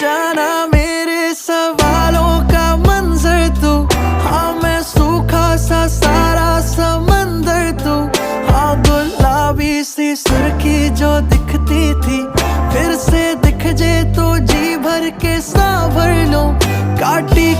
जाना मेरे सवालों का मंजर तू। हाँ मैं सूखा सा सारा समंदर तू। हाँ गुलाबी सी सुर्खी जो दिखती थी फिर से दिख जे तो जी भर के सांभर लूं। काटी